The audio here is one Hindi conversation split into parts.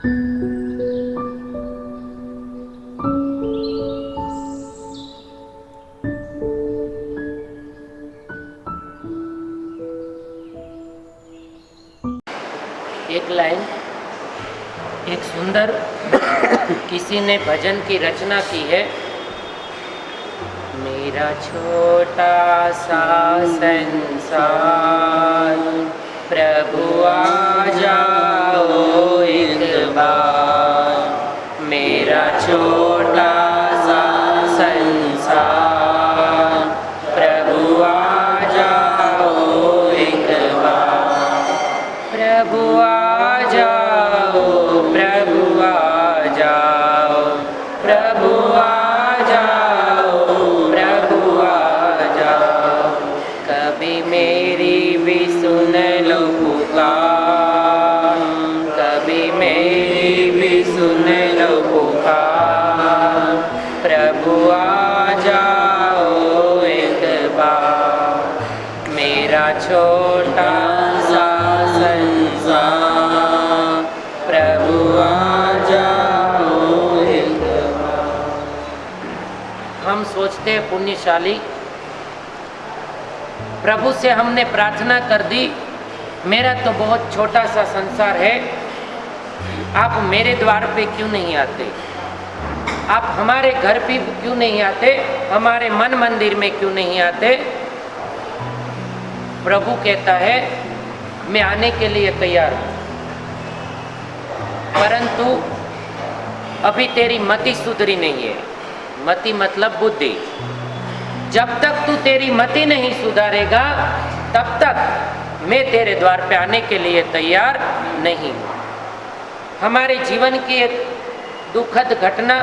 एक लाइन, एक सुंदर किसी ने भजन की रचना की है। मेरा छोटा सा संसार प्रभु आ जाओ एक बार, मेरा छोटा सा संसार प्रभु आ जाओ एक बार, प्रभु आ जाओ, प्रभु आ जाओ, प्रभु आ जाओ, प्रभु आ जाओ। कभी मेरी भी सुन लो पुकार, कभी मेरी भी सुन लो पुकार, प्रभु आ जाओ एक बार, मेरा छोटा सा संसार प्रभु आ जाओ एक बार। हम सोचते हैं पुण्यशाली, प्रभु से हमने प्रार्थना कर दी, मेरा तो बहुत छोटा सा संसार है, आप मेरे द्वार पे क्यों नहीं आते, आप हमारे घर पे क्यों नहीं आते, हमारे मन मंदिर में क्यों नहीं आते। प्रभु कहता है मैं आने के लिए तैयार हूँ, परंतु अभी तेरी मति सुधरी नहीं है। मति मतलब बुद्धि। जब तक तू तेरी मति नहीं सुधारेगा तब तक मैं तेरे द्वार पे आने के लिए तैयार नहीं हूँ। हमारे जीवन की एक दुखद घटना,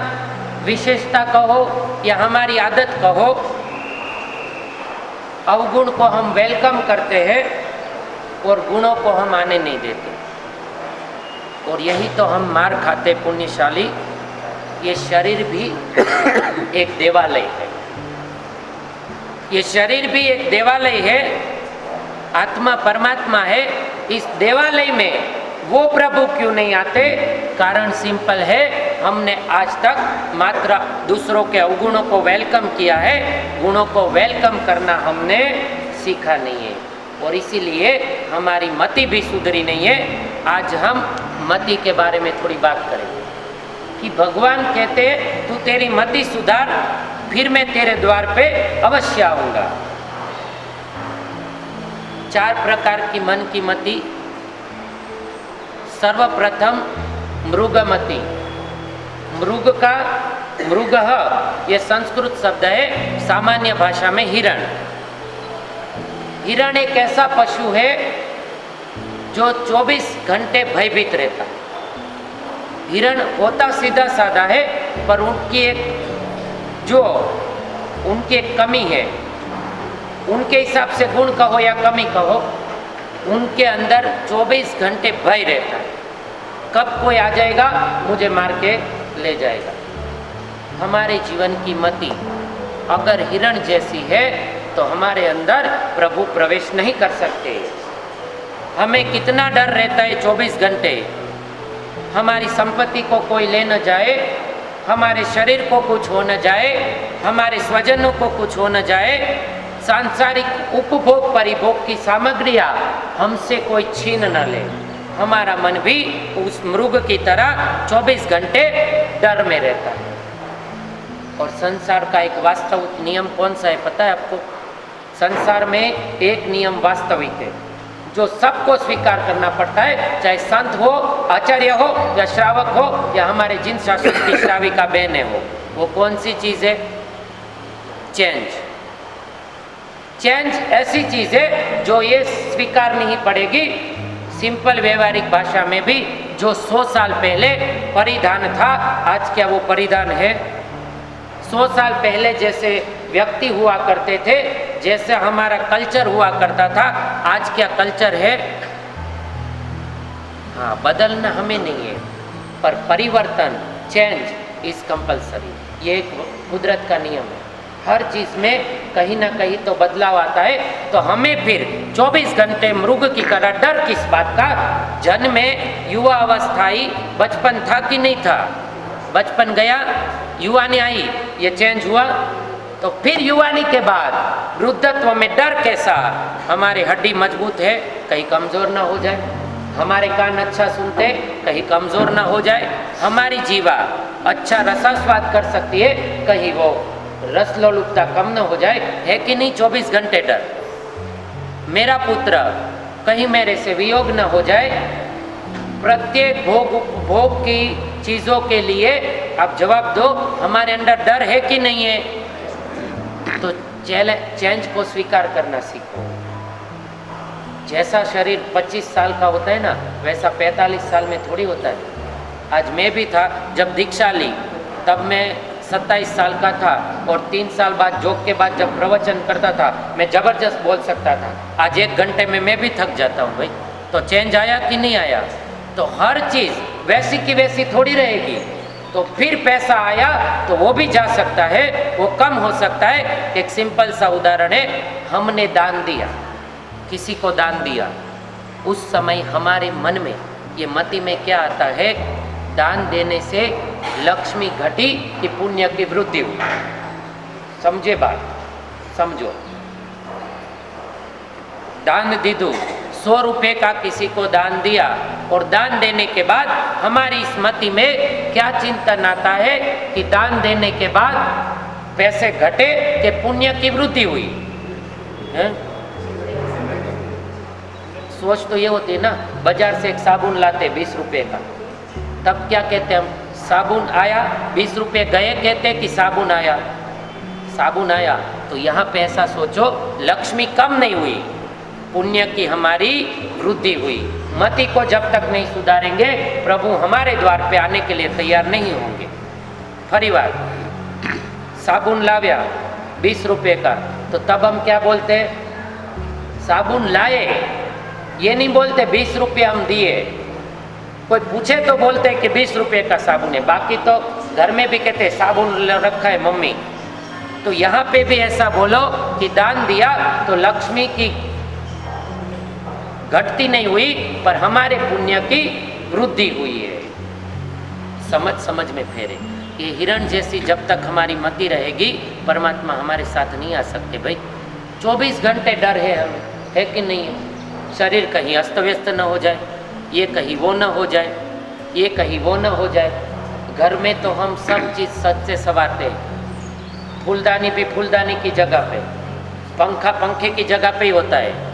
विशेषता कहो या हमारी आदत कहो, अवगुण को हम वेलकम करते हैं और गुणों को हम आने नहीं देते, और यही तो हम मार खाते पुण्यशाली। ये शरीर भी एक देवालय है, ये शरीर भी एक देवालय है, आत्मा परमात्मा है। इस देवालय में वो प्रभु क्यों नहीं आते? कारण सिंपल है, हमने आज तक मात्र दूसरों के अवगुणों को वेलकम किया है, गुणों को वेलकम करना हमने सीखा नहीं है, और इसीलिए हमारी मति भी सुधरी नहीं है। आज हम मति के बारे में थोड़ी बात करेंगे कि भगवान कहते हैं तू तेरी मति सुधार, फिर मैं तेरे द्वार पे अवश्य आऊंगा। 4 प्रकार की मन की मति। सर्वप्रथम मृगमति। मृग का मृगः ये संस्कृत शब्द है, सामान्य भाषा में हिरण। हिरण एक ऐसा पशु है जो 24 घंटे भयभीत रहता है। हिरण होता सीधा साधा है, पर उनकी एक कमी है, उनके हिसाब से गुण कहो या कमी कहो, उनके अंदर 24 घंटे भय रहता है, कब कोई आ जाएगा मुझे मार के ले जाएगा। हमारे जीवन की मति अगर हिरण जैसी है तो हमारे अंदर प्रभु प्रवेश नहीं कर सकते। हमें कितना डर रहता है 24 घंटे, हमारी संपत्ति को कोई ले न जाए, हमारे शरीर को कुछ हो न जाए, हमारे स्वजनों को कुछ हो न जाए, सांसारिक उपभोग परिभोग की सामग्रियां हमसे कोई छीन न ले। हमारा मन भी उस मृग की तरह 24 घंटे डर में रहता है। और संसार का एक वास्तविक नियम कौन सा है पता है आपको? संसार में एक नियम वास्तविक है जो सबको स्वीकार करना पड़ता है, चाहे संत हो, आचार्य हो या श्रावक हो या हमारे जिन शासक की श्राविका बहनें हो। वो कौन सी चीज़ है? चेंज। चेंज ऐसी चीज़ है जो ये स्वीकार नहीं पड़ेगी। सिंपल व्यवहारिक भाषा में भी जो 100 साल पहले परिधान था, आज क्या वो परिधान है? 100 साल पहले जैसे व्यक्ति हुआ करते थे, जैसे हमारा कल्चर हुआ करता था, आज क्या कल्चर है? हाँ, बदलना हमें नहीं है, पर परिवर्तन, चेंज इज कंपल्सरी। ये एक कुदरत का नियम है। हर चीज़ में कहीं ना कहीं तो बदलाव आता है। तो हमें फिर 24 घंटे मृग की तरह डर किस बात का? जन्म में युवा अवस्था आई, बचपन था कि नहीं था? बचपन गया, युवानी आई, ये चेंज हुआ। तो फिर युवानी के बाद वृद्धत्व में डर कैसा? हमारी हड्डी मजबूत है, कहीं कमज़ोर ना हो जाए, हमारे कान अच्छा सुनते, कहीं कमज़ोर ना हो जाए, हमारी जीवा अच्छा रसास्वाद कर सकती है, कहीं वो रसलोलुपता कम न हो जाए, है कि नहीं? 24 घंटे डर। मेरा पुत्र कहीं मेरे से वियोग न हो जाए। प्रत्येक भोग उपभोग की चीज़ों के लिए आप जवाब दो, हमारे अंदर डर है कि नहीं है? तो चेंज को स्वीकार करना सीखो। जैसा शरीर 25 साल का होता है ना, वैसा 45 साल में थोड़ी होता है। आज मैं भी था, जब दीक्षा ली तब मैं 27 साल का था, और 3 साल बाद जोग के बाद जब प्रवचन करता था मैं ज़बरदस्त बोल सकता था। आज 1 घंटे में मैं भी थक जाता हूँ भाई। तो चेंज आया कि नहीं आया? तो हर चीज़ वैसी की वैसी थोड़ी रहेगी। तो फिर पैसा आया तो वो भी जा सकता है, वो कम हो सकता है। एक सिंपल सा उदाहरण है, हमने दान दिया, किसी को दान दिया, उस समय हमारे मन में ये मति में क्या आता है? दान देने से लक्ष्मी घटी कि पुण्य की वृद्धि हुई? समझे बात? समझो। दान दीदू, 100 रुपये का किसी को दान दिया, और दान देने के बाद हमारी स्मृति में क्या चिंतन आता है कि दान देने के बाद पैसे घटे कि पुण्य की वृद्धि हुई है? सोच तो ये होती है ना। बाजार से एक साबुन लाते 20 रुपये का, तब क्या कहते हम? साबुन आया, 20 रुपये गए कहते कि साबुन आया? साबुन आया। तो यहाँ पे ऐसा सोचो, लक्ष्मी कम नहीं हुई, पुण्य की हमारी वृद्धि हुई। मति को जब तक नहीं सुधारेंगे, प्रभु हमारे द्वार पे आने के लिए तैयार नहीं होंगे। फरीवार साबुन लाव्या 20 रुपये का, तो तब हम क्या बोलते? साबुन लाए, ये नहीं बोलते 20 रुपये हम दिए। कोई पूछे तो बोलते कि 20 रुपये का साबुन है, बाकी तो घर में भी कहते साबुन रखा है मम्मी। तो यहाँ पे भी ऐसा बोलो कि दान दिया तो लक्ष्मी की घटती नहीं हुई, पर हमारे पुण्य की वृद्धि हुई है। समझ समझ में फेरे। ये हिरण जैसी जब तक हमारी मति रहेगी, परमात्मा हमारे साथ नहीं आ सकते भाई। 24 घंटे डर है हमें, है कि नहीं है? शरीर कहीं अस्त व्यस्त न हो जाए, ये कहीं वो न हो जाए, ये कहीं वो न हो जाए। घर में तो हम सब चीज़ सच से संवारते हैं। फूलदानी भी फूलदानी की जगह पे, पंखा पंखे की जगह पे ही होता है,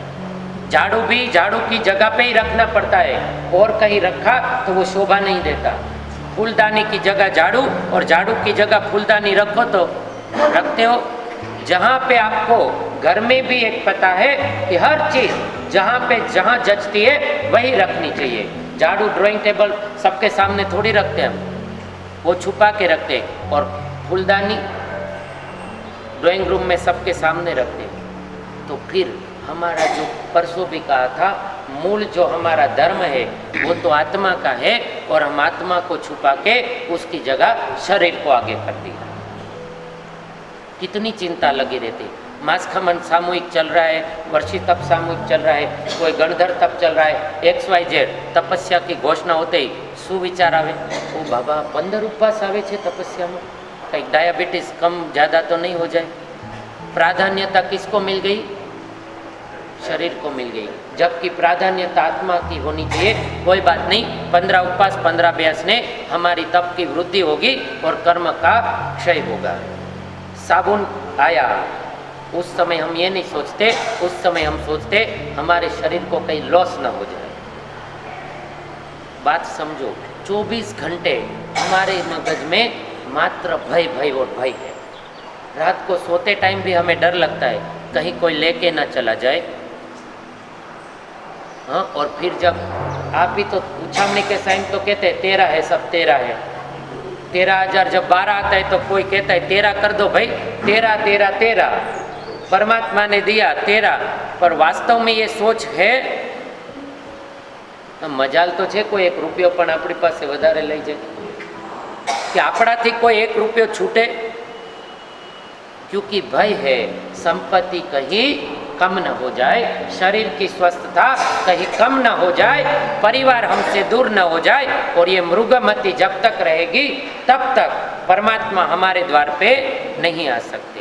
झाड़ू भी झाड़ू की जगह पे ही रखना पड़ता है, और कहीं रखा तो वो शोभा नहीं देता। फूलदानी की जगह झाड़ू और झाड़ू की जगह फूलदानी रखो तो रखते हो। जहाँ पे आपको घर में भी एक पता है कि हर चीज़ जहाँ पे जहाँ जचती है वही रखनी चाहिए। झाड़ू ड्राइंग टेबल सबके सामने थोड़ी रखते हैं हम, वो छुपा के रखते हैं, और फूलदानी ड्राइंग रूम में सबके सामने रखते हैं। तो फिर हमारा जो परसों भी कहा था, मूल जो हमारा धर्म है वो तो आत्मा का है, और हम आत्मा को छुपा के उसकी जगह शरीर को आगे कर दिया। कितनी चिंता लगी रहती। मास खमन सामूहिक चल रहा है, वर्षी तप सामूहिक चल रहा है, कोई गणधर तप चल रहा है, XYZ तपस्या की घोषणा होते ही सुविचार आवे, ओ बाबा 15 उपवास आवे छे तपस्या में, कहीं डायबिटीज कम ज़्यादा तो नहीं हो जाए। प्राधान्यता किसको मिल गई? शरीर को मिल गई, जबकि प्राधान्यता आत्मा की होनी चाहिए। कोई बात नहीं, 15 उपवास 15 अभ्यास ने हमारी तप की वृद्धि होगी और कर्म का क्षय होगा। साबुन आया, उस समय हम ये नहीं सोचते, उस समय हम सोचते हमारे शरीर को कहीं लॉस ना हो जाए। बात समझो, 24 घंटे हमारे मगज में मात्र भय भय और भय है। रात को सोते टाइम भी हमें डर लगता है कहीं कोई लेके ना चला जाए। हाँ, और फिर जब आप भी तो उछामने के साइन तो कहते हैं 13 है, सब 13 है। 13,000 जब 12 आता है तो कोई कहता है 13 कर दो भाई, 13 13 13 परमात्मा ने दिया 13। पर वास्तव में ये सोच है? मजाल तो છે કોઈ 1 રૂપિયો પણ આપણી પાસે વધારે લઈ જાય, કે આપણાથી કોઈ 1 રૂપિયો છૂટે? क्योंकि भय है संपत्ति कहीं कम न हो जाए, शरीर की स्वस्थता कहीं कम न हो जाए, परिवार हमसे दूर न हो जाए, और ये मृगमति जब तक रहेगी तब तक परमात्मा हमारे द्वार पे नहीं आ सकते।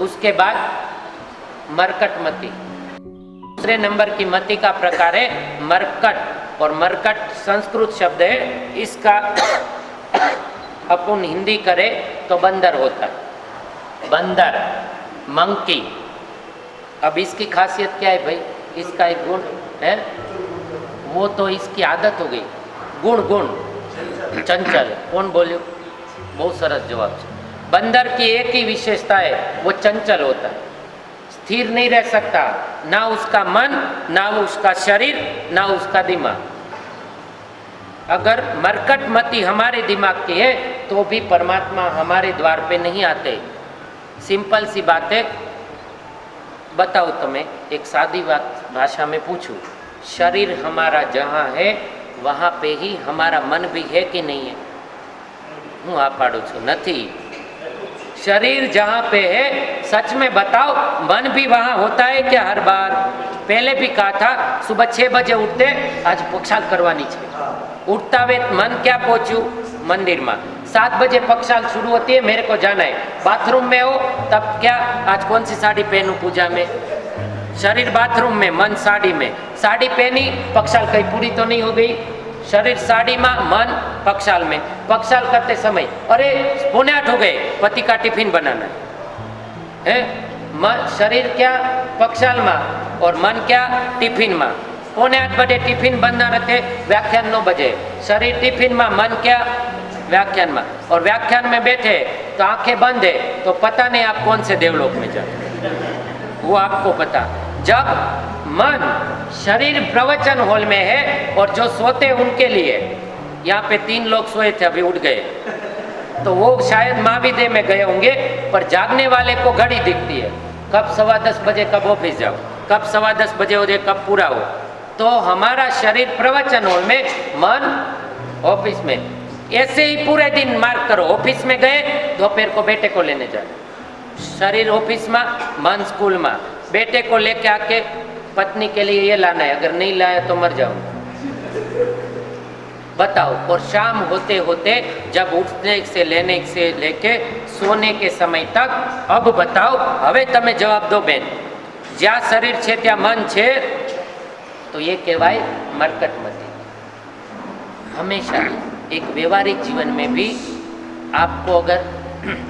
उसके बाद मरकटमति, दूसरे नंबर की मति का प्रकार है मरकट, और मरकट संस्कृत शब्द है, इसका अपन हिंदी करे तो बंदर होता है, बंदर, मंकी। अब इसकी खासियत क्या है भाई, इसका एक गुण है, वो तो इसकी आदत हो गई, गुण चंचल। कौन बोलियो, बहुत सरस जवाब। बंदर की एक ही विशेषता है, वो चंचल होता है, स्थिर नहीं रह सकता, ना उसका मन, ना उसका शरीर, ना उसका दिमाग। अगर मरकटमति हमारे दिमाग की है तो भी परमात्मा हमारे द्वार पे नहीं आते। सिंपल सी बात है, बताओ तुम्हें, एक सादी बात भाषा में पूछूं, शरीर हमारा जहाँ है वहाँ पे ही हमारा मन भी है कि नहीं है? हूँ आ पाड़ू छू, नहीं। शरीर जहाँ पे है, सच में बताओ, मन भी वहाँ होता है क्या हर बार? पहले भी कहा था, सुबह 6 बजे उठते, आज पक्षाल करवानी चाहिए, उठता वे मन क्या पहुँचू मंदिर में, 7 बजे पक्षाल शुरू होती है, मेरे को जाना है, बाथरूम में हो तब क्या, आज कौन सी साड़ी पहनूं पूजा में, शरीर बाथरूम में, मन साड़ी में, साड़ी पहनी, पक्षाल कहीं पूरी तो नहीं हो गई, शरीर साड़ी में, मन पक्षाल में, पक्षाल करते समय अरे 7:45 हो गए, पति का टिफिन बनाना है, शरीर क्या पक्षाल में और मन क्या टिफिन में, 7:45 बजे टिफिन बनना रहते, व्याख्यान 9 बजे, शरीर टिफिन में, मन क्या व्याख्यान में, और व्याख्यान में बैठे तो आंखें बंद है तो पता नहीं आप कौन से देवलोक में जाए, वो आपको पता। जब मन शरीर प्रवचन हॉल में है और जो सोते उनके लिए, यहाँ पे 3 लोग सोए थे अभी उठ गए, तो वो शायद महाविद्यालय में गए होंगे, पर जागने वाले को घड़ी दिखती है, कब 10:15 बजे कब ऑफिस जाओ, कब 10:15 बजे हो जाए, कब पूरा हो। तो हमारा शरीर प्रवचन हॉल में, मन ऑफिस में, ऐसे ही पूरे दिन मार्क करो, ऑफिस में गए दोपहर को बेटे को लेने जाए, शरीर ऑफिस में, मन स्कूल में, बेटे को लेके आके पत्नी के लिए ये लाना है, अगर नहीं लाया तो मर जाऊंगा, बताओ। और शाम होते होते जब उठने से लेने से लेके सोने के समय तक, अब बताओ, हवे तमे जवाब दो बेन, ज्या शरीर छे त्या मन छे, तो ये कहवाय मरकटमति। हमेशा एक व्यवहारिक जीवन में भी आपको, अगर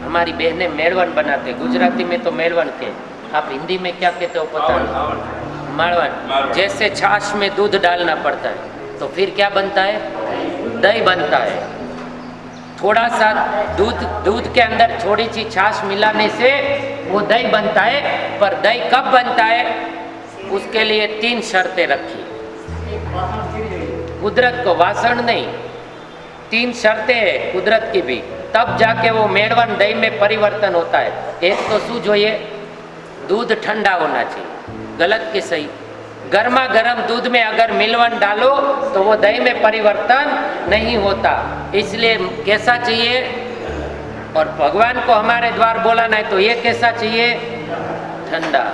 हमारी बहनें मेड़वन बनाते, गुजराती में तो मेड़वन के, आप हिंदी में क्या कहते हो पता नहीं, माड़वन, जैसे छाछ में दूध डालना पड़ता है तो फिर क्या बनता है, दही बनता है। थोड़ा सा दूध के अंदर थोड़ी सी छाछ मिलाने से वो दही बनता है, पर दही कब बनता है उसके लिए 3 शर्तें रखी, कुदरत को, वासण नहीं, 3 शर्तें हैं कुदरत की भी, तब जाके वो मेड़वन दही में परिवर्तन होता है। एक तो शू જોઈએ, दूध ठंडा होना चाहिए, गलत कि सही, गर्मा गर्म दूध में अगर मिलवन डालो तो वो दही में परिवर्तन नहीं होता, इसलिए कैसा चाहिए, और भगवान को हमारे द्वार बोलाना है तो ये कैसा चाहिए, ठंडा,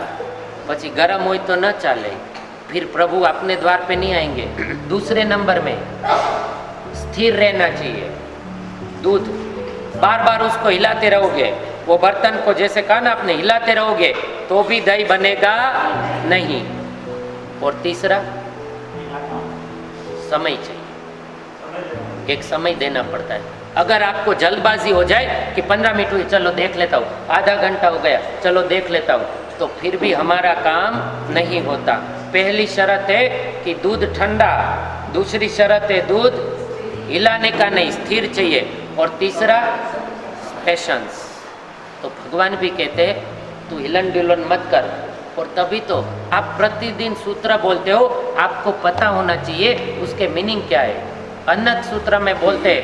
પછી गरम हो तो न चाले, फिर प्रभु अपने द्वार पे नहीं आएंगे। दूसरे नंबर में स्थिर रहना चाहिए, दूध बार बार उसको हिलाते रहोगे, वो बर्तन को जैसे कहा ना आपने, हिलाते रहोगे तो भी दही बनेगा नहीं। और तीसरा समय चाहिए, एक समय देना पड़ता है। अगर आपको जल्दबाजी हो जाए कि 15 मिनट हुई, चलो देख लेता हूँ, आधा घंटा हो गया, चलो देख लेता हूँ, तो फिर भी हमारा काम नहीं होता। पहली शर्त है कि दूध ठंडा, दूसरी शर्त है दूध हिलाने का नहीं, स्थिर चाहिए, और तीसरा पेशेंस। तो भगवान भी कहते हैं तू हिलन डुलन मत कर, और तभी तो आप प्रतिदिन सूत्र बोलते हो, आपको पता होना चाहिए उसके मीनिंग क्या है। अन्नत सूत्र में बोलते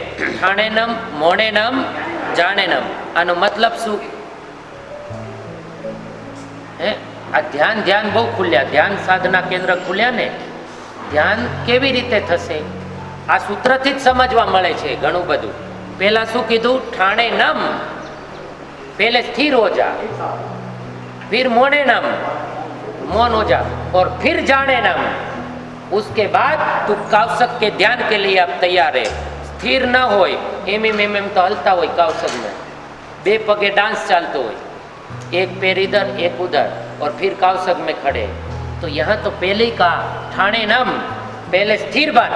ठाणेनम मोणेनम जाणेनम, आनो मतलब शू है? आ ध्यान बहु खुल्या, ध्यान साधना केंद्र खुल्या ने, ध्यान केवी रीते थशे आ सूत्रथी ज समजवा मळे छे घणुं बधुं। पहेला शुं कीधुं, ठाणेनम, पहले स्थिर हो जा, फिर मोने नम, मौन हो जा, और फिर जाने नम। उसके बाद तू कौशक के ध्यान के लिए अब तैयार है। स्थिर न हो, एम तो हलता हो कौशक में, बे पगे डांस चालतो हो, एक पैर इधर एक उधर, और फिर कौशक में खड़े। तो यहाँ तो पहले ही कहा ठाणे नम, पहले स्थिर बन।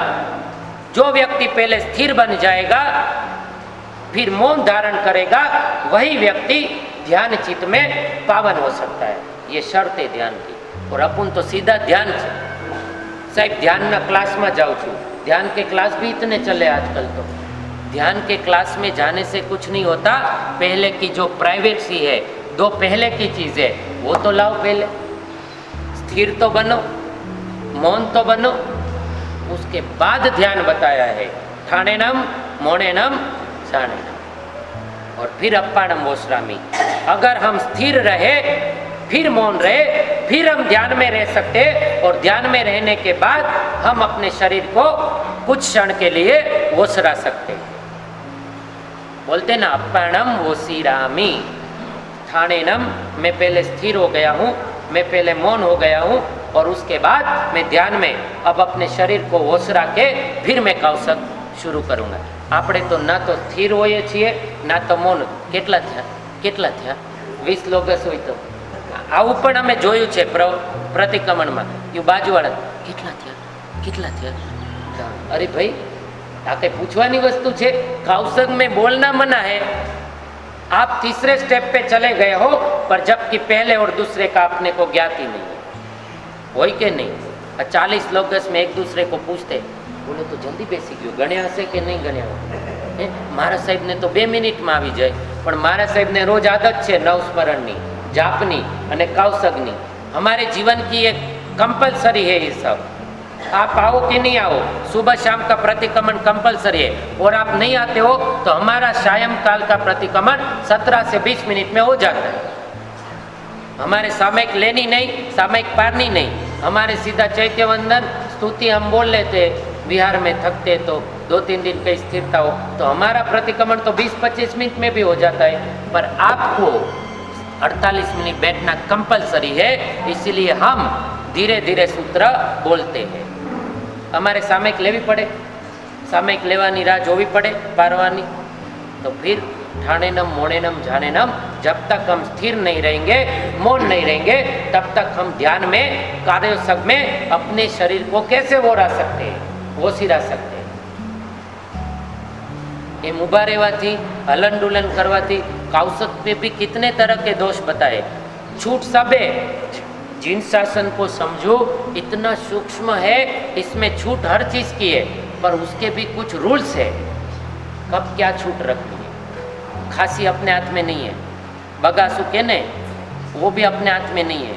जो व्यक्ति पहले स्थिर बन जाएगा, फिर मौन धारण करेगा, वही व्यक्ति ध्यान चित्त में पावन हो सकता है। ये शर्त है ध्यान की। और अपन तो सीधा ध्यान साहब ध्यान ना क्लास में जाऊँ छू, ध्यान के क्लास भी इतने चले आजकल। तो ध्यान के क्लास में जाने से कुछ नहीं होता। पहले की जो प्राइवेसी है, दो पहले की चीज़ है, वो तो लाओ पहले। स्थिर तो बनो, मौन तो बनो, उसके बाद ध्यान बताया है। ठाणे नम, मोणे नम, छाणे नम, और फिर अप्पाणम वोश्रामी। अगर हम स्थिर रहे, फिर मौन रहे, फिर हम ध्यान में रह सकते। और ध्यान में रहने के बाद हम अपने शरीर को कुछ क्षण के लिए वोसरा सकते। बोलते ना अप्पाणम वोसीरामी, ठाणे नम, मैं पहले स्थिर हो गया हूँ, मैं पहले मौन हो गया हूँ, और उसके बाद मैं ध्यान में अब अपने शरीर को वोसरा के फिर मैं कौशक शुरू करूँगा। આપણે તો ના તો સ્થિર હોઈએ છીએ, ના તો મૌન। કેટલા થયા 20 લોગસ હોય તો આવું પણ અમે જોયું છે પ્રતિક્રમણમાં। એ બાજુવાળા કેટલા થયા? અરે ભાઈ, આ કંઈ પૂછવાની વસ્તુ છે? कौशक में बोलना मना है। आप तीसरे स्टेप पे चले गए हो, पर जबकि पहले और दूसरे का अपने को ज्ञात ही नहीं है। હોય કે નહીં? 40 लोगस में एक दूसरे को पूछते, बोले तो जल्दी बेसी गयो, गण्या हशे के नहीं गण्या हो? मारा साहेब ने तो 2 मिनिट में આવી જાય, પણ મારા સાહેબ ने रोज आदत છે नवस्मरणनी, जापनी અને कौशकनी। हमारे जीवन की एक कंपलसरी है ये सब। आप आओ कि नहीं आओ, सुबह शाम का प्रतिक्रमण कंपलसरी है। और आप नहीं आते हो तो हमारा सायंकाल का प्रतिक्रमण 17 से 20 मिनट में हो जाता है। हमारे सामयिक लेनी नहीं, सामयिक पारनी नहीं, हमारे सीधा चैत्यवंदन स्तुति हम बोल लेते। बिहार में थकते तो 2-3 दिन की स्थिरता हो तो हमारा प्रतिक्रमण तो 20-25 मिनट में भी हो जाता है। पर आपको 48 मिनट बैठना कंपलसरी है, इसलिए हम धीरे धीरे सूत्र बोलते हैं। हमारे सामयिक लेवी पड़े, सामयिक लेवानी राह जोवी पड़े पारवानी। तो फिर ठाणे नम, मोणे नम, जाने नम, जब तक हम स्थिर नहीं रहेंगे, मौन नहीं रहेंगे, तब तक हम ध्यान में, कार्योसक में अपने शरीर को कैसे वोरा सकते हैं, वोसीरा सकते हैं। ये ऊभा रहवाथी, हलन डुलन करवाथी कौशक पे भी कितने तरह के दोष बताए। छूट सबे, जिन शासन को समझो इतना सूक्ष्म है, इसमें छूट हर चीज़ की है, पर उसके भी कुछ रूल्स है। कब क्या छूट रखनी है, खांसी अपने हाथ में नहीं है, बगासू कहने वो भी अपने हाथ में नहीं है।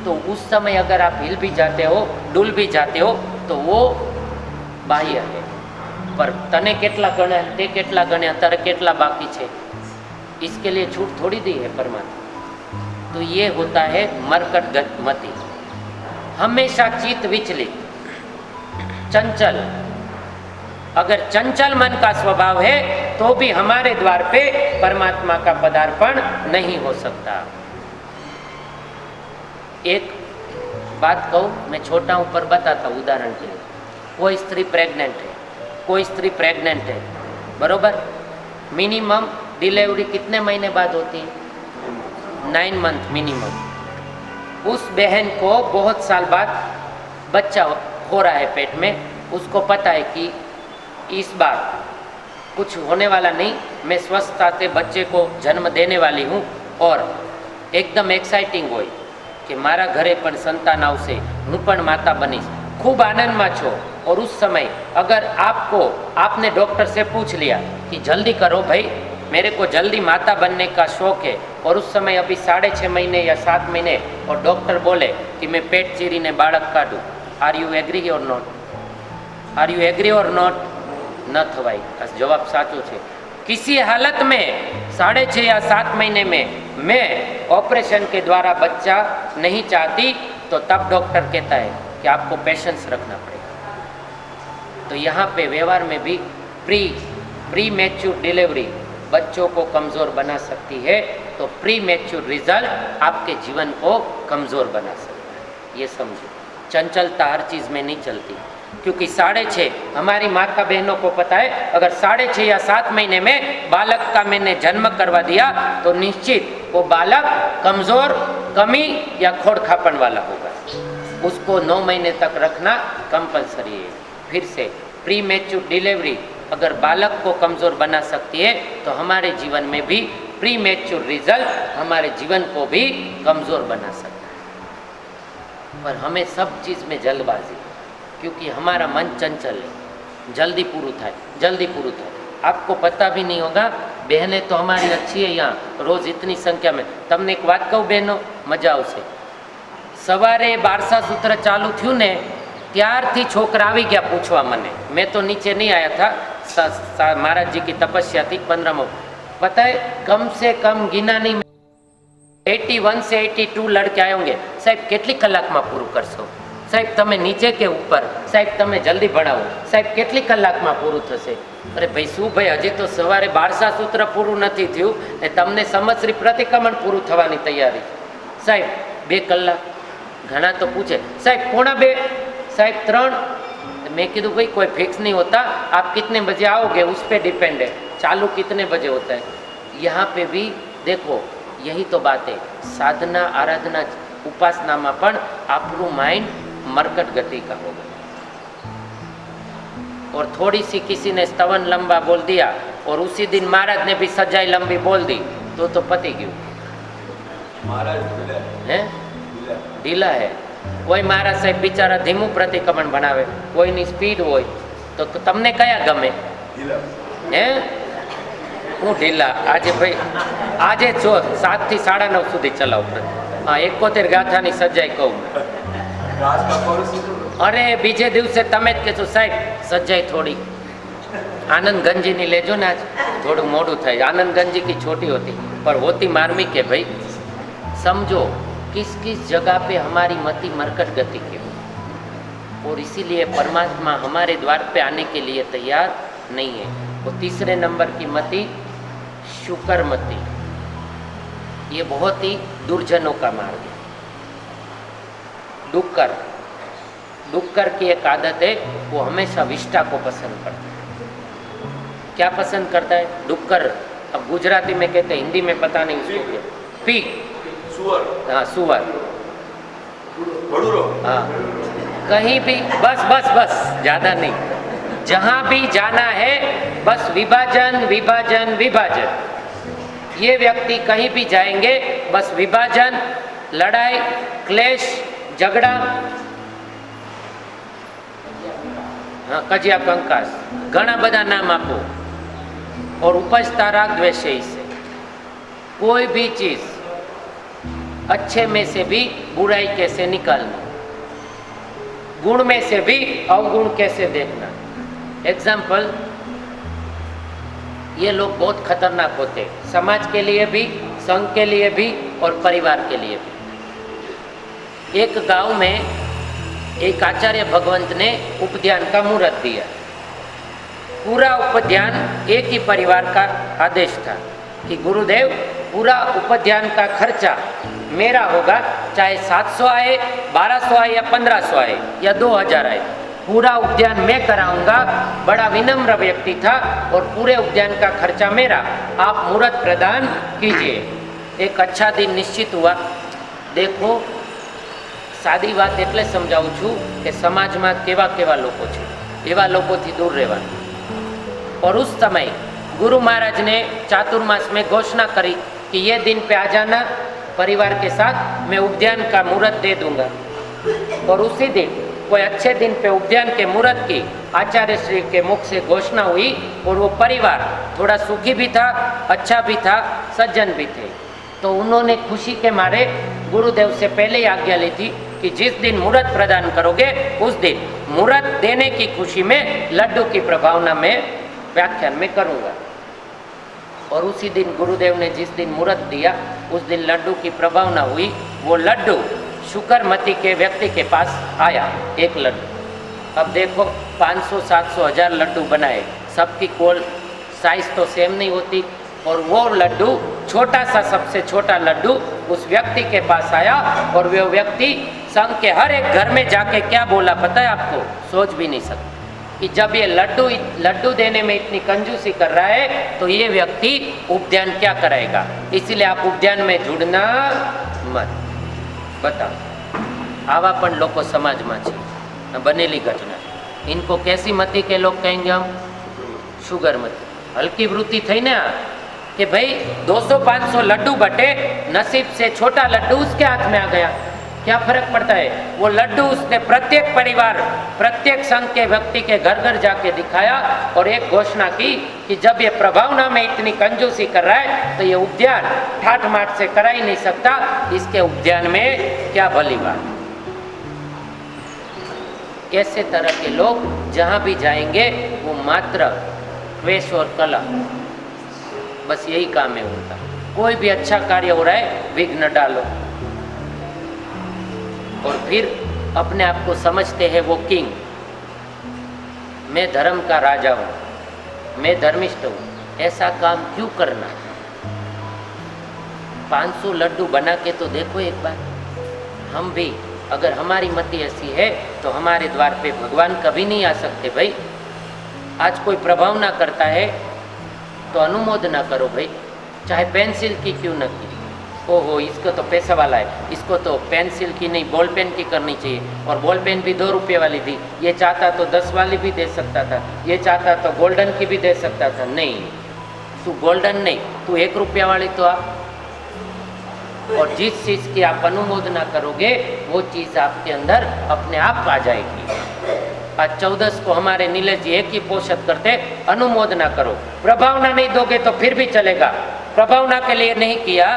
तो उस समय अगर आप हिल भी जाते हो, डुल भी जाते हो, तो वो बाह्य है। पर तने केटला गण्या, ते केटला गण्या, तारे केटला बाकी छे, इसके लिए छूट थोड़ी दी है परमात्मा। तो ये होता है मरकट गति। हमेशा चित्त विचलित, चंचल। अगर चंचल मन का स्वभाव है तो भी हमारे द्वार पे परमात्मा का पदार्पण नहीं हो सकता। एक बात कहूँ, मैं छोटा हूँ पर बताता हूँ उदाहरण के लिए। कोई स्त्री प्रेग्नेंट है, कोई स्त्री प्रेग्नेंट है, बरोबर। मिनिमम डिलीवरी कितने महीने बाद होती है? 9 मंथ मिनिमम। उस बहन को बहुत साल बाद बच्चा हो रहा है पेट में, उसको पता है कि इस बार कुछ होने वाला नहीं, मैं स्वस्थता से बच्चे को जन्म देने वाली हूँ। और एकदम एक्साइटिंग हो कि मारा घरे पण संतान आवशे, हूँ पण माता बनीश, खूब आनंद में छो। और उस समय अगर आपने डॉक्टर से पूछ लिया कि जल्दी करो भाई, मेरे को जल्दी माता बनने का शौक है, और उस समय अभी 6.5 महीने या 7 महीने, और डॉक्टर बोले कि मैं पेट चीरीने बाळक काढूँ, आर यू एग्री और नॉट? आर यू एग्री और नॉट? न थवाई। जवाब साचो है। किसी हालत में 6.5 या 7 महीने में मैं ऑपरेशन के द्वारा बच्चा नहीं चाहती, तो तब डॉक्टर कहता है कि आपको पेशेंस रखना पड़ेगा। तो यहाँ पे व्यवहार में भी प्री मैच्योर डिलीवरी बच्चों को कमज़ोर बना सकती है। तो तो प्री मैच्योर रिजल्ट आपके जीवन को कमज़ोर बना सकता है। ये समझो, चंचलता हर चीज़ में नहीं चलती, क्योंकि 6.5 हमारी माता बहनों को पता है, अगर 6.5 या 7 महीने में बालक का मैंने जन्म करवा दिया तो निश्चित वो बालक कमज़ोर, कमी या खोड़खापन वाला होगा। उसको 9 महीने तक रखना कंपलसरी है। फिर से प्री मैच्योर डिलीवरी अगर बालक को कमज़ोर बना सकती है तो हमारे जीवन में भी प्री मैच्योर रिजल्ट हमारे जीवन को भी कमज़ोर बना सकता है। पर हमें सब चीज़ में जल्दबाजी, क्योंकि हमारा मन चंचल है, जल्दी पूરું થાય, जल्दी पूરું થાય। आपको पता भी नहीं होगा, बहनें तो हमारी अच्छी है यहाँ, रोज़ इतनी संख्या में। तमने एक बात कहूँ बहनों, मजा आवશે। सवारे बारसा सूत्र चालू थયું ने ત્યારથી છોકરા આવી ગયા પૂછવા મને। मैं तो नीचे नहीं आया था, महाराज जी की तपस्या थी 15 पता है कम से कम गिना नहीं 81 से 82 लड़के आए होंगे। साहब કેટલી કલાકમાં પૂરું કરશો? સાહેબ તમે નીચે કે ઉપર? સાહેબ તમે જલ્દી ભણાવો। સાહેબ કેટલી કલાકમાં પૂરું થશે? અરે ભાઈ શું ભાઈ, હજી તો સવારે બારસા સૂત્ર પૂરું નથી થયું ને તમને સમશ્રી પ્રતિક્રમણ પૂરું થવાની તૈયારી। સાહેબ 2 કલાક। ઘણા તો પૂછે સાહેબ 1:45, साहब 3। मैं कीधु भाई कोई फिक्स नहीं होता, आप कितने बजे आओगे उस पर डिपेंड है, चालू कितने बजे होता है। यहाँ पे भी देखो यही तो बात है, साधना आराधना उपासना में पण आपरू माइंड मरकट गति का होगा। और थोड़ी सी किसी ने स्तवन लंबा बोल दिया और उसी दिन महाराज ने भी सजाई लंबी बोल दी तो पति गયું। महाराज है ढीला है। कोई महाराज साहेब बिचारा धीमू प्रतिक्रमण बनावे, कोईनी स्पीड होय तो तमने कया गमे? हे हूँ ढीला। आज भाई आज जो 7 થી 9:30 सुधी चलाव। हाँ 71 गाथानी सजाई कहूँ। अरे बीजे दिवसे तमे ज कहो साहेब सजाई थोड़ी आनंद गंजी नी लेजो ने, आज थोड़ू मोड़ू थाय। आनंद गंजी की छोटी होती पर होती मार्मिक है। भाई समझो किस किस जगह पे हमारी मति मरकट गति की हो, और इसीलिए परमात्मा हमारे द्वार पे आने के लिए तैयार नहीं है। वो तीसरे नंबर की मति शुकर मति, ये बहुत ही दुर्जनों का मार्ग है। डुक्कर, डुक्कर की एक आदत है, वो हमेशा विष्टा को पसंद करता है। क्या पसंद करता है डुक्कर? अब गुजराती में कहते हैं, हिंदी में पता नहीं उसको क्या, पीक, हाँ सुअर। हाँ कहीं भी बस बस बस ज़्यादा नहीं, जहाँ भी जाना है बस विभाजन विभाजन विभाजन। ये व्यक्ति कहीं भी जाएंगे बस विभाजन, लड़ाई, क्लेश, झगड़ा, हाँ कजिया कंकास, घना बदा नाम आपो। और उपजता राग द्वेष से कोई भी चीज़ अच्छे में से भी बुराई कैसे निकालना, गुण में से भी अवगुण कैसे देखना। एग्जाम्पल, ये लोग बहुत खतरनाक होते हैं, समाज के लिए भी, संघ के लिए भी और परिवार के लिए भी। एक गांव में एक आचार्य भगवंत ने उपध्यान का मुहूर्त दिया। पूरा उपध्यान एक ही परिवार का आदेश था कि गुरुदेव पूरा उपध्यान का खर्चा मेरा होगा, चाहे 700 आए, 1200 आए या 1500 आए या 2000 आए, पूरा उद्यान मैं कराऊंगा। बड़ा विनम्र व्यक्ति था और पूरे उद्यान का खर्चा मेरा, आप मुहूर्त प्रदान कीजिए। एक अच्छा दिन निश्चित हुआ। देखो सादी बात एटले समझाऊँ छूँ कि समाज में केवा केवा लोको छे, एवा लोकोथी दूर रहेवानुं। और उस समय गुरु महाराज ने चातुर्मास में घोषणा करी कि ये दिन पे आ जाना परिवार के साथ, मैं उपध्यान का मुहूर्त दे दूंगा। और उसी दिन कोई अच्छे दिन पे उपध्यान के मुहूर्त की आचार्य श्री के मुख से घोषणा हुई और वो परिवार थोड़ा सुखी भी था, अच्छा भी था, सज्जन भी थे। तो उन्होंने खुशी के मारे गुरुदेव से पहले ही आज्ञा ली थी कि जिस दिन मुहूर्त प्रदान करोगे उस दिन मुहूर्त देने की खुशी में लड्डू की प्रभावना में व्याख्यान में करूँगा। और उसी दिन गुरुदेव ने जिस दिन मुहूर्त दिया उस दिन लड्डू की प्रभावना हुई। वो लड्डू शुकरमती के व्यक्ति के पास आया, एक लड्डू। अब देखो 500, 700, 1000 लड्डू बनाए, सबकी कोल साइज तो सेम नहीं होती। और वो लड्डू छोटा सा सबसे छोटा लड्डू उस व्यक्ति के पास आया और वो व्यक्ति संघ के हर एक घर में जाके क्या बोला पता है आपको? सोच भी नहीं सकते कि जब ये लड्डू देने में इतनी कंजूसी कर रहा है तो ये व्यक्ति उपध्यान क्या कराएगा। इसीलिए आप उपध्यान में जुड़ना मत। बताओ आवा पण लोको समाज में छे बनेली घटना। इनको कैसी मती के लोग कहेंगे हम? शुगर मती। हल्की वृत्ति थी ना कि भाई 200-500 लड्डू बटे, नसीब से छोटा लड्डू उसके हाथ में आ गया, क्या फर्क पड़ता है? वो लड्डू उसने प्रत्येक परिवार, प्रत्येक संघ के व्यक्ति के घर घर जाके दिखाया और एक घोषणा की कि जब ये प्रभावना में इतनी कंजूसी कर रहा है तो ये उपध्यान ठाठ माठ से करा ही नहीं सकता, इसके उपध्यान में क्या भली बात। ऐसे तरह के लोग जहाँ भी जाएंगे वो मात्र द्वेष और कला, बस यही काम है उनका। कोई भी अच्छा कार्य हो रहा है विघ्न डालो और फिर अपने आप को समझते हैं वो किंग, मैं धर्म का राजा हूँ, मैं धर्मिष्ठ हूँ। ऐसा काम क्यों करना? 500 लड्डू बना के तो देखो एक बार। हम भी अगर हमारी मति ऐसी है तो हमारे द्वार पे भगवान कभी नहीं आ सकते भाई। आज कोई प्रभाव ना करता है तो अनुमोदना करो भाई, चाहे पेंसिल की क्यों न की। ओहो इसको तो पैसा वाला है, इसको तो पेंसिल की नहीं बॉल पेन की करनी चाहिए, और बॉल पेन भी 2 रुपये वाली थी, ये चाहता तो 10 वाली भी दे सकता था, ये चाहता तो गोल्डन की भी दे सकता था। नहीं, तू गोल्डन नहीं, तू 1 रुपया वाली तो आप। और जिस चीज़ की आप अनुमोदना करोगे वो चीज़ आपके अंदर अपने आप आ जाएगी। आज 14 को हमारे नीलेश जी एक ही पोषक करते, अनुमोदना करो। प्रभावना नहीं दोगे तो फिर भी चलेगा, प्रभावना के लिए नहीं किया,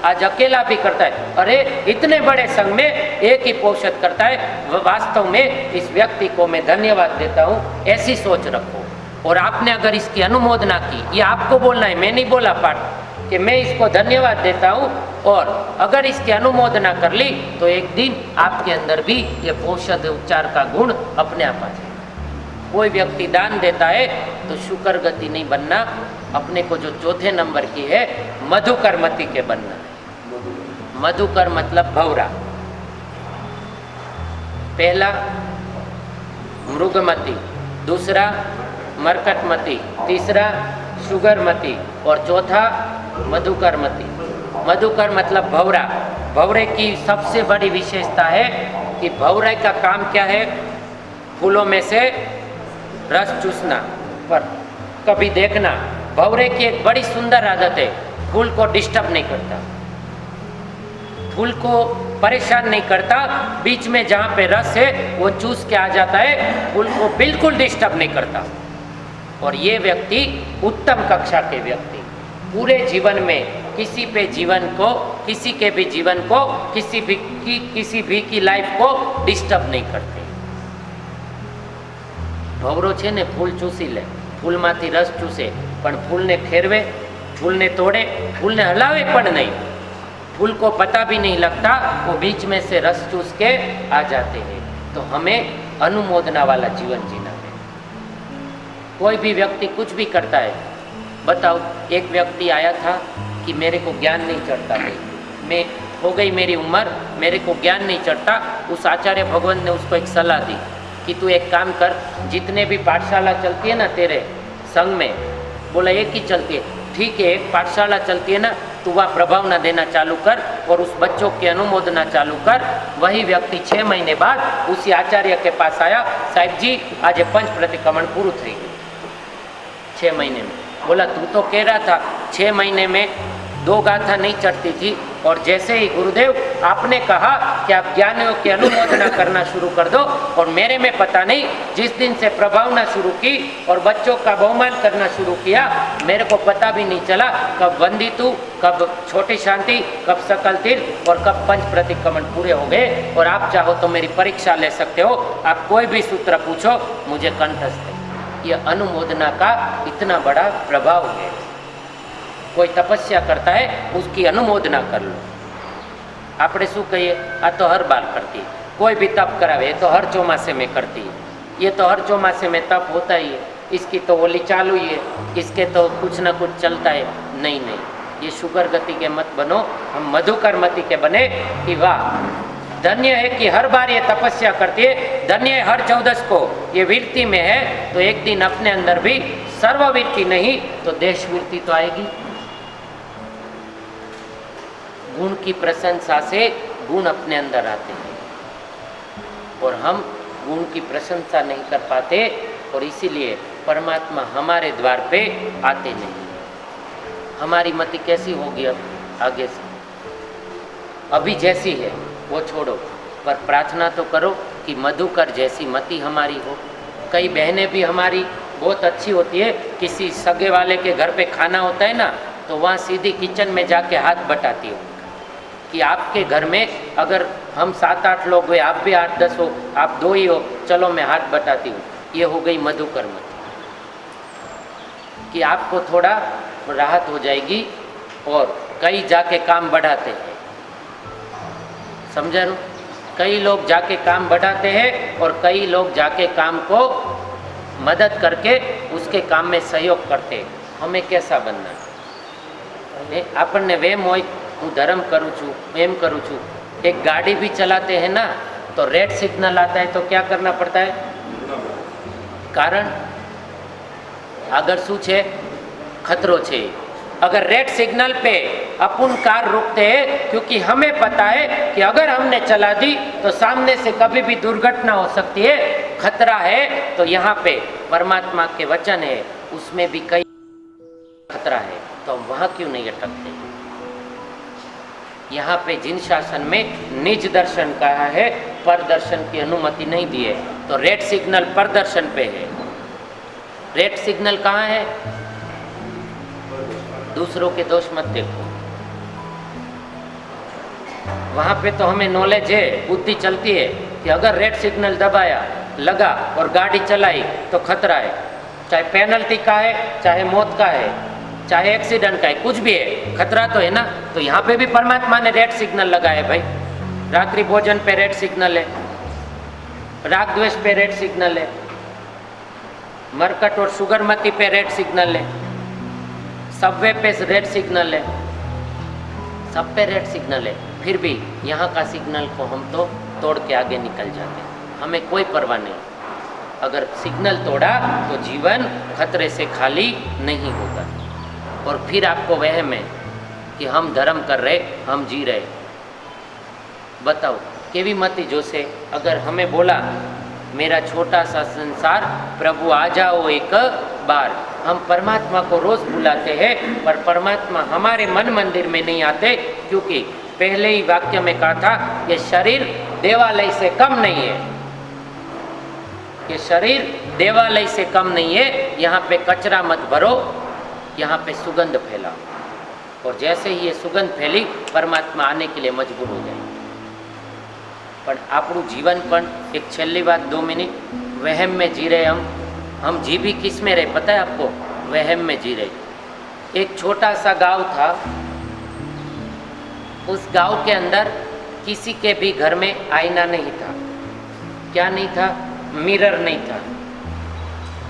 आज अकेला भी करता है। अरे इतने बड़े संघ में एक ही पोषक करता है, वास्तव में इस व्यक्ति को मैं धन्यवाद देता हूँ, ऐसी सोच रखो। और आपने अगर इसकी अनुमोदना की, ये आपको बोलना है, मैं नहीं बोला पाठ कि मैं इसको धन्यवाद देता हूँ, और अगर इसकी अनुमोदना कर ली तो एक दिन आपके अंदर भी ये औषध उपचार का गुण अपने आप आ जाएगा। कोई व्यक्ति दान देता है तो शुकर गति नहीं बनना, अपने को जो चौथे नंबर की है मधुकर मति के बनना। मधुकर मतलब भवरा, पहला मृगमती, दूसरा मरकटमती, तीसरा शुगरमती और चौथा मधुकरमती। मधुकर मतलब भवरा। भवरे की सबसे बड़ी विशेषता है कि भवरे का काम क्या है? फूलों में से रस चूसना। पर कभी देखना, भवरे की एक बड़ी सुंदर आदत है, फूल को डिस्टर्ब नहीं करता, फूल को परेशान नहीं करता, बीच में जहाँ पे रस है वो चूस के आ जाता है, फूल को बिल्कुल डिस्टर्ब नहीं करता। और ये व्यक्ति उत्तम कक्षा के व्यक्ति पूरे जीवन में किसी पे जीवन को, किसी के भी जीवन को, किसी भी की लाइफ को डिस्टर्ब नहीं करते। भवरो छे ने फूल चूसी ले, फूलमांथी रस चूसे, पण फूलने फेरवे, फूलने तोड़े, फूलने हलावे पण नहीं, फूल को पता भी नहीं लगता, वो बीच में से रस चूस के आ जाते हैं। तो हमें अनुमोदना वाला जीवन जीना है। कोई भी व्यक्ति कुछ भी करता है, बताओ एक व्यक्ति आया था कि मेरे को ज्ञान नहीं चढ़ता भाई, मैं हो गई मेरी उम्र, मेरे को ज्ञान नहीं चढ़ता। उस आचार्य भगवान ने उसको एक सलाह दी कि तू एक काम कर, जितने भी पाठशाला चलती है ना तेरे संघ में, बोला एक ही चलती है, ठीक है एक पाठशाला चलती है ना, तू वहाँ प्रभावना देना चालू कर और उस बच्चों की अनुमोदना चालू कर। वही व्यक्ति 6 महीने बाद उसी आचार्य के पास आया, साहिब जी आज 5 प्रतिक्रमण पूરું થઈ ગયું 6 महीने में। बोला तू तो कह रहा था 6 महीने में 2 गाथा नहीं चढ़ती थी, और जैसे ही गुरुदेव आपने कहा कि आप ज्ञानियों की अनुमोदना करना शुरू कर दो, और मेरे में पता नहीं जिस दिन से प्रभावना शुरू की और बच्चों का बहुमान करना शुरू किया, मेरे को पता भी नहीं चला कब वंदितु, कब छोटी शांति, कब सकल तीर्थ और कब 5 प्रतिक्रमण पूरे हो गए। और आप चाहो तो मेरी परीक्षा ले सकते हो, आप कोई भी सूत्र पूछो मुझे कंठस्थ है। यह अनुमोदना का इतना बड़ा प्रभाव है। कोई तपस्या करता है उसकी अनुमोदना कर लो। आपने शू कहिए आ तो हर बार करती है, कोई भी तप करावे तो हर चौमासे में करती है, ये तो हर चौमासे में तप होता ही है, इसकी तो होली चालू ही है, इसके तो कुछ ना कुछ चलता है। नहीं नहीं, ये शुगर गति के मत बनो, हम मधुकर मति के बने कि वाह धन्य है कि हर बार ये तपस्या करती है, धन्य है हर 14 को ये वीरती में है, तो एक दिन अपने अंदर भी सर्ववीरती नहीं तो देशवीरती तो आएगी। गुण की प्रशंसा से गुण अपने अंदर आते हैं और हम गुण की प्रशंसा नहीं कर पाते और इसीलिए परमात्मा हमारे द्वार पे आते नहीं। हमारी मति कैसी होगी अब आगे से? अभी जैसी है वो छोड़ो, पर प्रार्थना तो करो कि मधुकर जैसी मति हमारी हो। कई बहनें भी हमारी बहुत अच्छी होती है, किसी सगे वाले के घर पे खाना होता है ना, तो वहाँ सीधी किचन में जाके हाथ बटाती हो कि आपके घर में अगर हम 7-8 लोग हुए, आप भी 8-10 हो, आप 2 ही हो, चलो मैं हाथ बटाती हूँ। ये हो गई मधुकर मति कि आपको थोड़ा राहत हो जाएगी और कई जाके काम बढ़ाते हैं। समझा नो? कई लोग जाके काम बढ़ाते हैं और कई लोग जाके काम को मदद करके उसके काम में सहयोग करते हैं। हमें कैसा बनना है? આપણને વેમ હોય હું ધર્મ કરું છું, એમ કરું છું। एक गाड़ी भी चलाते हैं ना तो रेड सिग्नल आता है तो क्या करना पड़ता है? कारण अगर શું છે? खतरो છે। अगर रेड सिग्नल पे अपन कार रुकते हैं क्योंकि हमें पता है कि अगर हमने चला दी तो सामने से कभी भी दुर्घटना हो सकती है, खतरा है। तो यहाँ पे परमात्मा के वचन है, उसमें भी कई खतरा है, तो हम वहाँ क्यों नहीं अटकते? यहाँ पे जिन शासन में निज दर्शन कहा है, पर दर्शन की अनुमति नहीं दी है, तो रेड सिग्नल पर दर्शन पे है। रेड सिग्नल कहाँ है? दूसरों के दोष मत देखो, वहाँ पे तो हमें नॉलेज है, बुद्धि चलती है कि अगर रेड सिग्नल दबाया, लगा और गाड़ी चलाई तो खतरा है, चाहे पेनल्टी का है, चाहे मौत का है, चाहे एक्सीडेंट का है, कुछ भी है, खतरा तो है ना। तो यहाँ पे भी परमात्मा ने रेड सिग्नल लगाया है भाई। रात्रि भोजन पे रेड सिग्नल है, राग द्वेष पे रेड सिग्नल है, मरकट और शुगरमती पे रेड सिग्नल है, सबवे पे रेड सिग्नल है, सब पे रेड सिग्नल है। फिर भी यहाँ का सिग्नल को हम तो तोड़ के आगे निकल जाते हैं, हमें कोई परवाह नहीं। अगर सिग्नल तोड़ा तो जीवन खतरे से खाली नहीं होगा। और फिर आपको वहम है कि हम धर्म कर रहे, हम जी रहे। बताओ केवी मती जोसे अगर हमें बोला मेरा छोटा सा संसार, प्रभु आ जाओ एक बार। हम परमात्मा को रोज बुलाते हैं पर परमात्मा हमारे मन मंदिर में नहीं आते, क्योंकि पहले ही वाक्य में कहा था ये शरीर देवालय से कम नहीं है, ये शरीर देवालय से कम नहीं है। यहाँ पे कचरा मत भरो, यहाँ पे सुगंध फैलाओ। और जैसे ही ये सुगंध फैली परमात्मा आने के लिए मजबूर हो जाए। पर આપણું जीवन पण एक छेल्ली बात 2 मिनट वहम में जी रहे हम जी भी किस में रहे पता है आपको? वहम में जी रहे। एक छोटा सा गांव था, उस गांव के अंदर किसी के भी घर में आईना नहीं था। क्या नहीं था? मिरर नहीं था।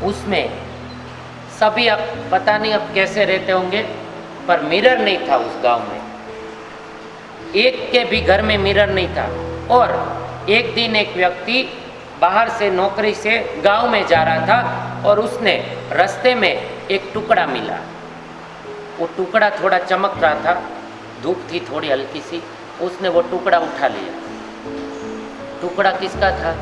उसमें सभी, अब पता नहीं अब कैसे रहते होंगे, पर मिरर नहीं था उस गांव में। एक के भी घर में मिरर नहीं था। और एक दिन एक व्यक्ति बाहर से नौकरी से गांव में जा रहा था और उसने रास्ते में एक टुकड़ा मिला। वो टुकड़ा थोड़ा चमक रहा था, धूप थी थोड़ी हल्की सी, उसने वो टुकड़ा उठा लिया। टुकड़ा किसका था?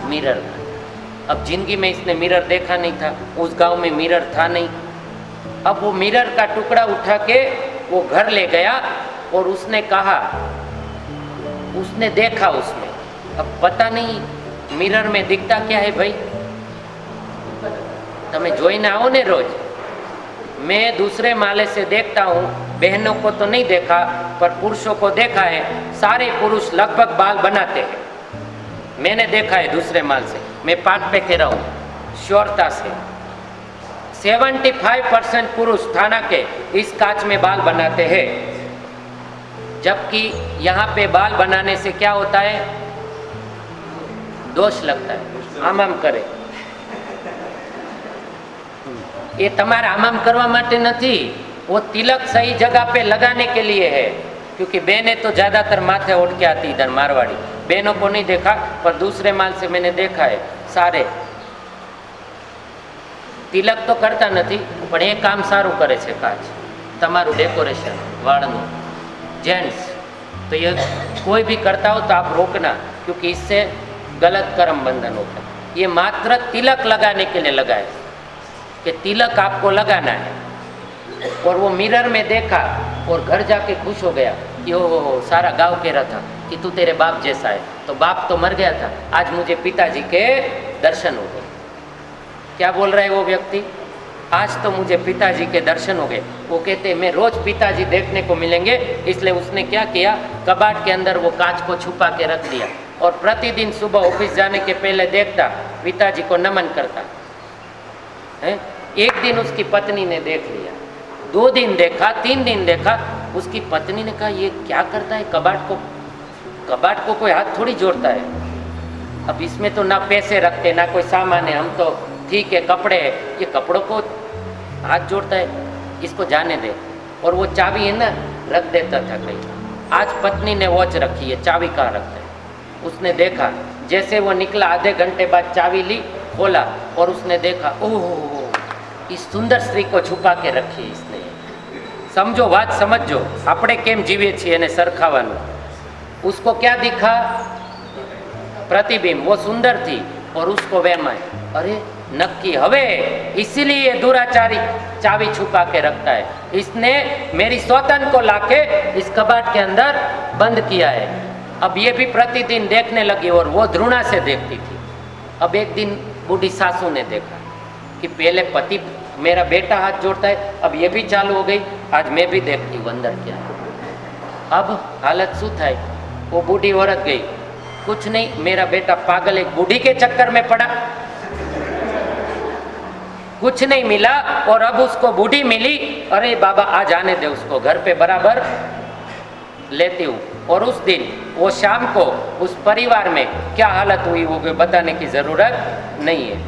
मिरर का। अब जिंदगी में इसने मिरर देखा नहीं था, उस गांव में मिरर था नहीं। अब वो मिरर का टुकड़ा उठा के वो घर ले गया और उसने कहा, उसने देखा उसमें, अब पता नहीं मिरर में दिखता क्या है भाई? तमे जोईने आओ ने रोज। मैं दूसरे माले से देखता हूँ, बहनों को तो नहीं देखा पर पुरुषों को देखा है। सारे पुरुष लगभग बाल बनाते हैं, मैंने देखा है दूसरे माल से। मैं पाठ पे कह रहा हूँ श्योरता से, 75% पुरुष थाना के इस कांच में बाल बनाते हैं। जबकि यहाँ पे बाल बनाने से क्या होता है? दोष लगता है। आम करे, ये તમારે આમ કરવા માટે નથી, वो तिलक सही जगह पे लगाने के लिए है, क्योंकि बहनें तो ज़्यादातर माथे उठ के आती इधर मारवाड़ी। बहनों को नहीं देखा, पर दूसरे माल से मैंने देखा है सारे तिलक तो करता नहीं, पर ये काम सारू करे छे काज तमारू डेकोरेशन वाળનું जेंट्स। तो ये कोई भी करता हो तो आप रोकना, क्योंकि इससे गलत कर्म बंधन होता है। ये मात्र तिलक लगाने के लिए लगाए कि तिलक आपको लगाना है, और वो मिरर में देखा और घर जाके खुश हो गया कि ओ सारा गांव कह रहा था कि तू तेरे बाप जैसा है, तो बाप तो मर गया था, आज मुझे पिताजी के दर्शन हो गए। क्या बोल रहा है वो व्यक्ति? आज तो मुझे पिताजी के दर्शन हो गए। वो कहते मैं रोज पिताजी देखने को मिलेंगे, इसलिए उसने क्या किया, कबाड़ के अंदर वो कांच को छुपा के रख दिया, और प्रतिदिन सुबह ऑफिस जाने के पहले देखता, पिताजी को नमन करता है। एक दिन उसकी पत्नी ने देख लिया, 2 दिन देखा, 3 दिन देखा, उसकी पत्नी ने कहा ये क्या करता है, कबाड़ को कोई हाथ थोड़ी जोड़ता है, अब इसमें तो ना पैसे रखते ना कोई सामान है, हम तो ठीक है कपड़े है, ये कपड़ों को हाथ जोड़ता है, इसको जाने दे। और वो चाबी है ना रख देता था कहीं। आज पत्नी ने वॉच रखी है, चाबी कहाँ रखता है? उसने देखा, जैसे वो निकला आधे घंटे बाद चाबी ली, खोला और उसने देखा ओह इस सुंदर स्त्री को छुपा के रखी इसने। समझो बात, समझो આપણે કેમ જીવીએ છીએ એને સરખાવાનું। उसको क्या दिखा? प्रतिबिंब, वो सुंदर थी और उसको वहम है, अरे नक्की हवे इसीलिए दुराचारी चाबी छुपा के रखता है, इसने मेरी सौतन को लाके इस कबाट के अंदर बंद किया है। अब ये भी प्रतिदिन देखने लगी और वो घृणा से देखती थी। अब एक दिन बूढ़ी सासू ने देखा कि पहले पति मेरा बेटा हाथ जोड़ता है, अब ये भी चालू हो गई, आज मैं भी देखती हूँ अंदर क्या है। अब हालत शू थाय? वो बूढ़ी औरत गई, कुछ नहीं मेरा बेटा पागल एक बूढ़ी के चक्कर में पड़ा, कुछ नहीं मिला, और अब उसको बूढ़ी मिली, अरे बाबा आज आने दे उसको घर पे बराबर लेती हूँ। और उस दिन वो शाम को उस परिवार में क्या हालत हुई वो बताने की ज़रूरत नहीं है,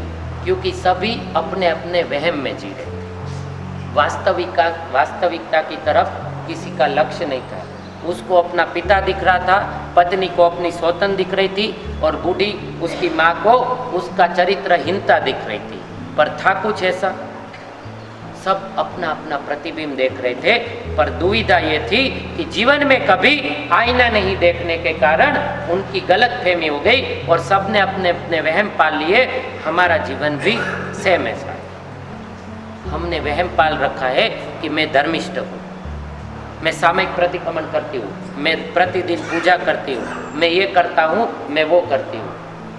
क्योंकि सभी अपने अपने वहम में जी रहे थे। वास्तविकता की तरफ किसी का लक्ष्य नहीं था। उसको अपना पिता दिख रहा था, पत्नी को अपनी सौतन दिख रही थी, और बूढ़ी उसकी माँ को उसका चरित्रहीनता दिख रही थी। पर था कुछ ऐसा? सब अपना अपना प्रतिबिंब देख रहे थे, पर दुविधा ये थी कि जीवन में कभी आईना नहीं देखने के कारण उनकी गलत फहमी हो गई और सबने अपने अपने वहम पाल लिए। हमारा जीवन भी सेम ऐसा है। हमने वहम पाल रखा है कि मैं धर्मिष्ठ हूँ, मैं सामयिक प्रतिक्रमण करती हूँ, मैं प्रतिदिन पूजा करती हूँ, मैं ये करता हूँ, मैं वो करती हूँ।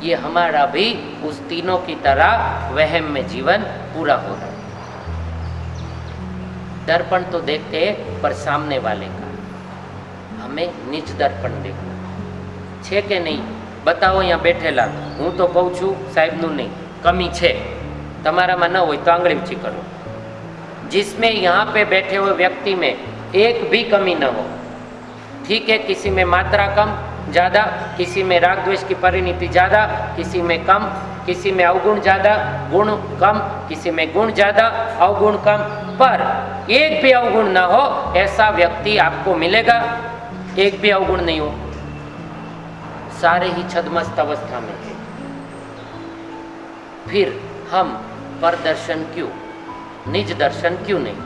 ये हमारा भी उस तीनों की तरह वहम में जीवन पूरा हो रहा है। दर्पण तो देखते हैं, पर सामने वाले का हमें निज दर्पण देखना છે કે નહીં? बताओ यहाँ बैठेला, हूँ तो कहूँ छूँ साहेबનું नहीं, कमी है તમારામાં न हो तो आंगળી ऊँची करो। जिसमें यहाँ पे बैठे हुए व्यक्ति में एक भी कमी न हो, ठीक है, किसी में मात्रा कम ज़्यादा, किसी में राग द्वेष की परिणति ज़्यादा, किसी में कम, किसी में अवगुण ज़्यादा गुण कम, किसी में गुण ज़्यादा अवगुण कम, पर एक भी अवगुण ना हो ऐसा व्यक्ति आपको मिलेगा? एक भी अवगुण नहीं हो, सारे ही छद्मस्त अवस्था में है। फिर हम परदर्शन क्यों, निज दर्शन क्यों नहीं?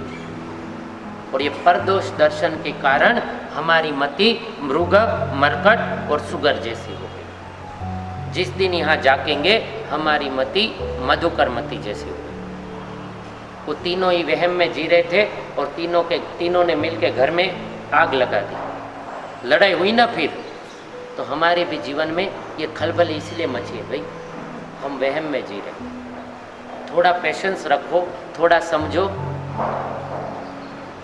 और ये परदोष दर्शन के कारण हमारी मति मृग, मरकट और सुगर जैसी हो गई। जिस दिन यहाँ जाकेंगे हमारी मति मधुकर मति जैसी हो गई। वो तीनों ही वहम में जी रहे थे और तीनों ने मिलकर घर में आग लगा दी। लड़ाई हुई ना फिर, तो हमारे भी जीवन में ये खलबल इसलिए मची है भाई, हम वहम में जी रहे। थोड़ा पेशेंस रखो, थोड़ा समझो।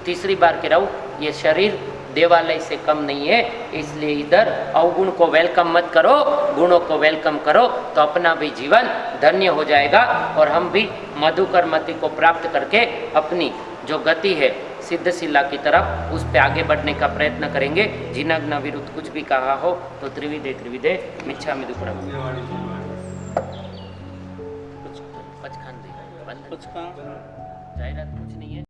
तीसरी बार कह रहा हूँ, ये शरीर देवालय से कम नहीं है, इसलिए इधर अवगुण को वेलकम मत करो, गुणों को वेलकम करो, तो अपना भी जीवन धन्य हो जाएगा और हम भी मधुकर मति को प्राप्त करके अपनी जो गति है सिद्धशिला की तरफ उस पर आगे बढ़ने का प्रयत्न करेंगे। जिनग्न विरुद्ध कुछ भी कहा हो तो त्रिविधे मिच्छामि दुक्कडम। जाहिरात कुछ नहीं।